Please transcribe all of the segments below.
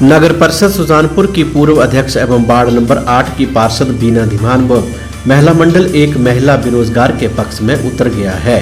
नगर परिषद सुजानपुर की पूर्व अध्यक्ष एवं वार्ड नंबर 8 की पार्षद बीना धीमान व महिला मंडल एक महिला बेरोजगार के पक्ष में उतर गया है।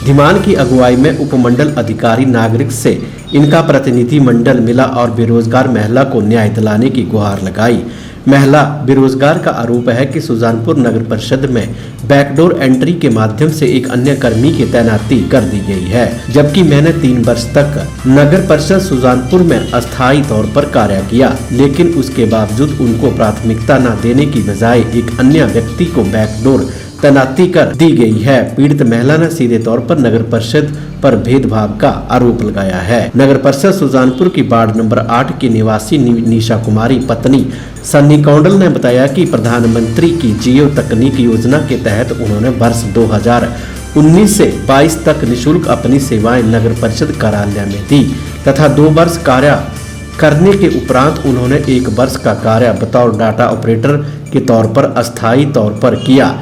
धीमान की अगुवाई में उपमंडल अधिकारी नागरिक से इनका प्रतिनिधि मंडल मिला और बेरोजगार महिला को न्याय दिलाने की गुहार लगाई। महिला बेरोजगार का आरोप है कि सुजानपुर नगर परिषद में बैकडोर एंट्री के माध्यम से एक अन्य कर्मी की तैनाती कर दी गई है, जबकि मैंने 3 वर्ष तक नगर परिषद सुजानपुर में अस्थायी तौर पर कार्य किया, लेकिन उसके बावजूद उनको प्राथमिकता न देने की बजाय एक अन्य व्यक्ति को बैकडोर तैनाती कर दी गई है। पीड़ित महिला ने सीधे तौर पर नगर परिषद पर भेदभाव का आरोप लगाया है। नगर परिषद सुजानपुर की वार्ड नंबर 8 की निवासी निशा कुमारी पत्नी सन्नी कौंडल ने बताया कि प्रधानमंत्री की जियो तकनीक योजना के तहत उन्होंने वर्ष 2019 से 22 तक निःशुल्क अपनी सेवाएं नगर परिषद कार्यालय में दी तथा 2 वर्ष कार्य करने के उपरांत उन्होंने 1 वर्ष का कार्य बतौर डाटा ऑपरेटर के तौर पर अस्थायी तौर पर किया,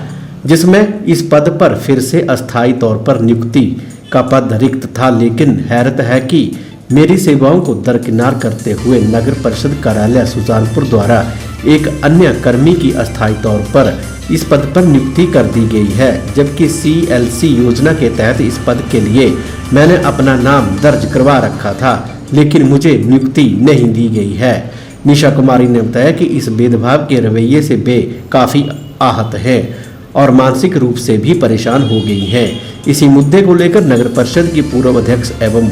जिसमें इस पद पर फिर से अस्थायी तौर पर नियुक्ति का पद रिक्त था। लेकिन हैरत है कि मेरी सेवाओं को दरकिनार करते हुए नगर परिषद कार्यालय सुजानपुर द्वारा एक अन्य कर्मी की अस्थायी तौर पर इस पद पर नियुक्ति कर दी गई है, जबकि CLC योजना के तहत इस पद के लिए मैंने अपना नाम दर्ज करवा रखा था, लेकिन मुझे नियुक्ति नहीं दी गई है। निशा कुमारी ने बताया कि इस भेदभाव के रवैये से वे काफी आहत हैं और मानसिक रूप से भी परेशान हो गई हैं। इसी मुद्दे को लेकर नगर परिषद की पूर्व अध्यक्ष एवं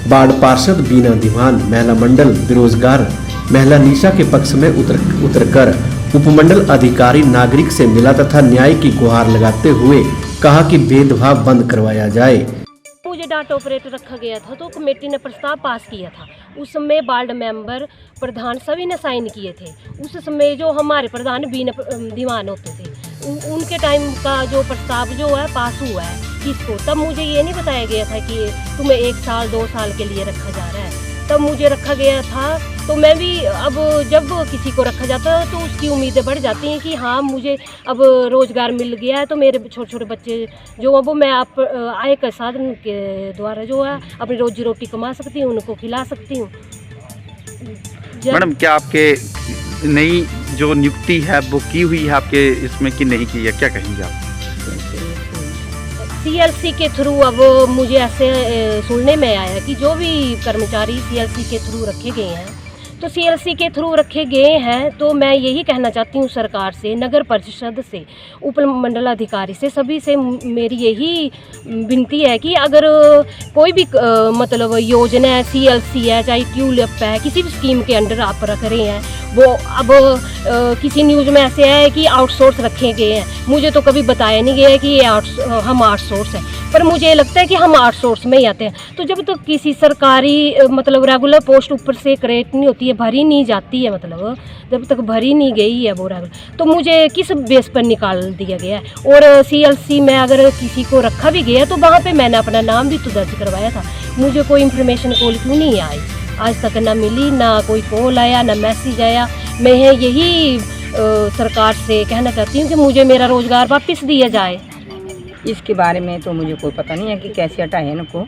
वार्ड पार्षद बीना धीमान महिला मंडल बेरोजगार महिला निशा के पक्ष में उतरकर उपमंडल अधिकारी नागरिक से मिला तथा न्याय की गुहार लगाते हुए कहा कि भेदभाव बंद करवाया जाए। मुझे डाटा ऑपरेटर रखा गया था तो कमेटी ने प्रस्ताव पास किया था। उस समय वार्ड मेंबर प्रधान सभी ने साइन किए थे। उस समय जो हमारे प्रधान बीना धीमान होते थे उनके टाइम का जो प्रस्ताव जो है पास हुआ है किसको, तब मुझे ये नहीं बताया गया था कि तुम्हें 1 साल 2 साल के लिए रखा जा रहा है। तब मुझे रखा गया था तो मैं भी अब जब किसी को रखा जाता है तो उसकी उम्मीदें बढ़ जाती हैं कि हाँ मुझे अब रोज़गार मिल गया है तो मेरे छोटे छोटे बच्चे जो अब मैं आप आय के साधन के द्वारा जो है अपनी रोजी रोटी कमा सकती हूँ, उनको खिला सकती हूँ। मैडम क्या आपके नई जो नियुक्ति है वो की हुई है आपके इसमें कि नहीं की है, क्या कहेंगे आप? CLC के थ्रू अब मुझे ऐसे सुनने में आया कि जो भी कर्मचारी CLC के थ्रू रखे गए हैं तो CLC के थ्रू रखे गए हैं, तो मैं यही कहना चाहती हूँ सरकार से, नगर परिषद से, उपमंडल अधिकारी से, सभी से मेरी यही विनती है कि अगर कोई भी मतलब योजना है, CLC है, चाहे ट्यूलिप है, किसी भी स्कीम के अंडर आप रख रहे हैं, वो अब किसी न्यूज़ में ऐसे है कि आउटसोर्स रखे गए हैं। मुझे तो कभी बताया नहीं गया कि ये हम आउटसोर्स हैं, पर मुझे लगता है कि हम आउटसोर्स में ही आते हैं। तो जब तक किसी सरकारी मतलब रेगुलर पोस्ट ऊपर से क्रिएट नहीं होती है, भरी नहीं जाती है, मतलब जब तक भरी नहीं गई है वो रेगुलर, तो मुझे किस बेस पर निकाल दिया गया है। और CLC में अगर किसी को रखा भी गया तो वहाँ पे मैंने अपना नाम भी तो दर्ज करवाया था। मुझे कोई इन्फॉर्मेशन कॉल क्यों नहीं आई आज तक, ना मिली, ना कोई कॉल आया, ना मैसेज आया। मैं यही सरकार से कहना चाहती हूँ कि मुझे मेरा रोज़गार वापस दिया जाए। इसके बारे में तो मुझे कोई पता नहीं है कि कैसे हटाए इनको,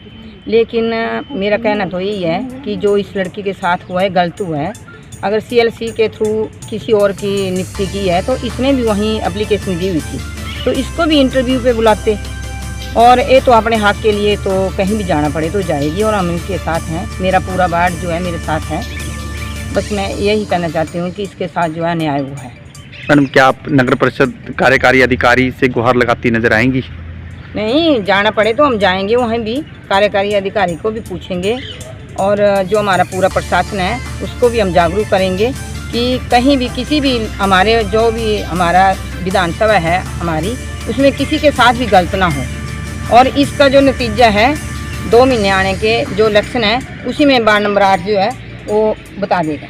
लेकिन मेरा कहना तो यही है कि जो इस लड़की के साथ हुआ है गलत हुआ है। अगर CLC के थ्रू किसी और की नियुक्ति की है तो इसने भी वहीं एप्लीकेशन दी हुई थी, तो इसको भी इंटरव्यू पे बुलाते, और ये तो अपने हक के लिए तो कहीं भी जाना पड़े तो जाएगी, और हम इनके साथ हैं। मेरा पूरा वार्ड जो है मेरे साथ है। बस मैं यही कहना चाहती हूँ कि इसके साथ जो है न्याय हुआ है। मैडम क्या आप नगर परिषद कार्यकारी अधिकारी से गुहार लगाती नजर आएंगी? नहीं, जाना पड़े तो हम जाएंगे, वहीं भी कार्यकारी अधिकारी को भी पूछेंगे, और जो हमारा पूरा प्रशासन है उसको भी हम जागरूक करेंगे कि कहीं भी किसी भी हमारे जो भी हमारा विधानसभा है हमारी, उसमें किसी के साथ भी गलत ना हो। और इसका जो नतीजा है 2 महीने आने के जो इलेक्शन है उसी में वार्ड नंबर 8 जो है वो बता देगा।